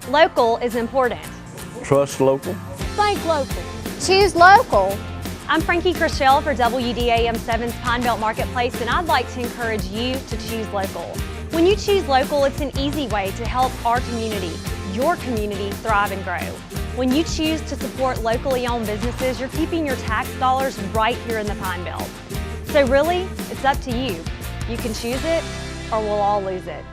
Local is important. Trust local. Think local. Choose local. I'm Frankie Chriselle for WDAM 7's Pine Belt Marketplace, and I'd like to encourage you to choose local. When you choose local, it's an easy way to help our community, your community, thrive and grow. When you choose to support locally owned businesses, you're keeping your tax dollars right here in the Pine Belt. So really, it's up to you. You can choose it, or we'll all lose it.